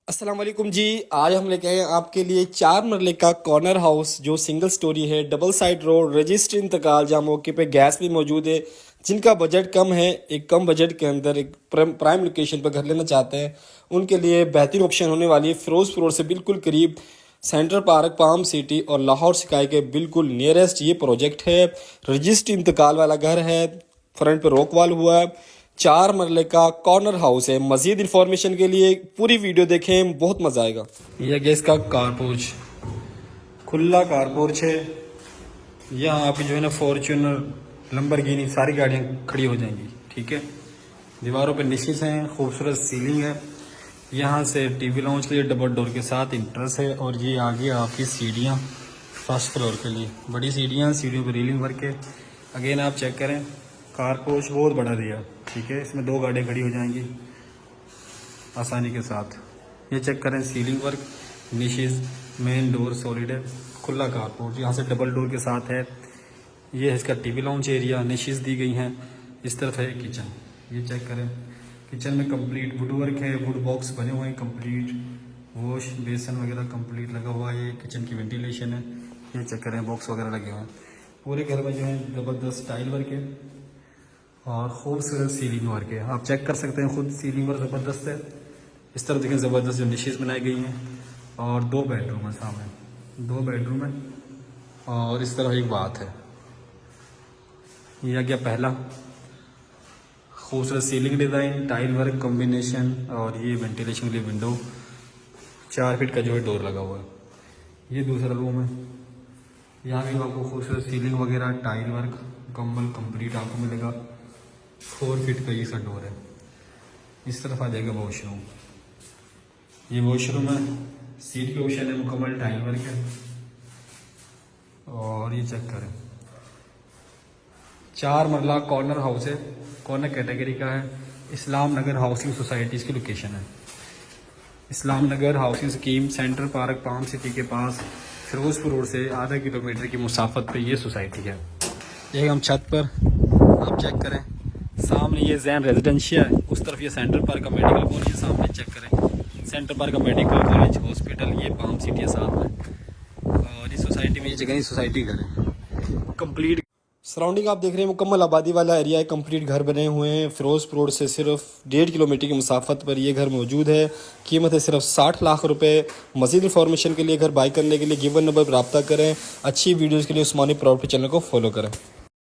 अस्सलाम वालेकुम जी। आज हम लेके आए हैं आपके लिए 4 मरले का कॉर्नर हाउस जो सिंगल स्टोरी है, डबल साइड रोड, रजिस्ट्री इंतकाल, जहाँ मौके पे गैस भी मौजूद है। जिनका बजट कम है, एक कम बजट के अंदर एक प्राइम लोकेशन पर घर लेना चाहते हैं, उनके लिए बेहतरीन ऑप्शन होने वाली है। फिरोजपुर रोड से बिल्कुल करीब, सेंट्रल पार्क, पाम सिटी और लाहौर स्काई के बिल्कुल नियरेस्ट ये प्रोजेक्ट है। रजिस्ट्री इंतकाल वाला घर है, फ्रंट पे रॉक वॉल हुआ है, 4 मरले का कॉर्नर हाउस है। मजीद इन्फॉर्मेशन के लिए पूरी वीडियो देखें, बहुत मजा आएगा। यह गैस का कारपोर्च, खुला कारपोर्च है। यहाँ आपकी जो है ना फॉर्च्यूनर, लंबरगिनी सारी गाड़ियाँ खड़ी हो जाएंगी। ठीक है, दीवारों पे निशेस हैं, खूबसूरत सीलिंग है। यहाँ से टीवी लाउंज के लिए डबल डोर के साथ इंट्रेंस है। और ये आगे आपकी सीढ़ियाँ फर्स्ट फ्लोर के लिए, बड़ी सीढ़ियाँ, सीढ़ियों पर रीलिंग वर्क है। अगेन आप चेक करें, कारपोर्च बहुत बड़ा दिया। ठीक है, इसमें 2 गाड़ियाँ खड़ी हो जाएंगी आसानी के साथ। ये चेक करें, ceiling work, niches, main door solid है, खुला कारपोर्च यहाँ से डबल डोर के साथ है। ये है इसका टीवी लाउंज एरिया, निशेस दी गई हैं। इस तरफ है किचन, ये चेक करें, किचन में कंप्लीट वुड वर्क है, वुड बॉक्स बने हुए हैं कंप्लीट, वॉश बेसन वगैरह कंप्लीट लगा हुआ है। ये किचन की वेंटिलेशन है, ये चेक करें, बॉक्स वगैरह लगे हुए हैं। पूरे घर में जो है ज़बरदस्त टाइल वर्क है और खूबसूरत सीलिंग वर्क है। आप चेक कर सकते हैं खुद, सीलिंग वर्क ज़बरदस्त है। इस तरफ देखें, ज़बरदस्त जो निशेस बनाई गई हैं। और 2 बेडरूम है सामने, 2 बेडरूम है। और इस तरफ एक बात है, ये आ गया पहला। खूबसूरत ceiling design, tile work combination, और ये वेंटिलेशन के लिए विंडो, 4 फीट का जो है डोर लगा हुआ है। ये दूसरा रूम है, यहाँ भी आपको खूबसूरत सीलिंग वगैरह, टाइल वर्क मुकम्मल कंप्लीट आपको मिलेगा। 4 फीट का ये सा डोर है। इस तरफ आ जाएगा वॉशरूम, ये वॉशरूम है, सीट के ऑप्शन है, मुकम्मल टाइल वर्क है। और ये चेक करें, 4 मरला कॉर्नर हाउस है, कॉर्नर कैटेगरी का है। इस्लाम नगर हाउसिंग सोसाइटी इसकी लोकेशन है। Islam Nagar housing scheme, central park, palm city के पास, फिरोजपुर रोड से आधा किलोमीटर की मुसाफत पे ये सोसाइटी है। ये हम छत पर, आप चेक करें, सामने ये जैन रेजिडेंशियल है, उस तरफ ये सेंट्रल पार्क का मेडिकल कॉलेज है। सामने चेक करें, सेंट्रल पार्क का मेडिकल कॉलेज, हॉस्पिटल, ये पाम सिटी है सामने। और इस सोसाइटी में ये जगह सोसाइटी घर है कंप्लीट। सराउंडिंग आप देख रहे हैं, मुकम्मल आबादी वाला एरिया है, कंप्लीट घर बने हुए हैं। फिरोजपुर रोड से सिर्फ 1.5 किलोमीटर की मुसाफत पर ये घर मौजूद है। कीमत है सिर्फ 60 लाख रुपए। मज़ीद इन्फॉर्मेशन के लिए, घर बाई करने के लिए गिवन नंबर पर रब्ता करें। अच्छी वीडियोज़ के लिए उस्मानी प्रॉपर्टी चैनल को फॉलो करें।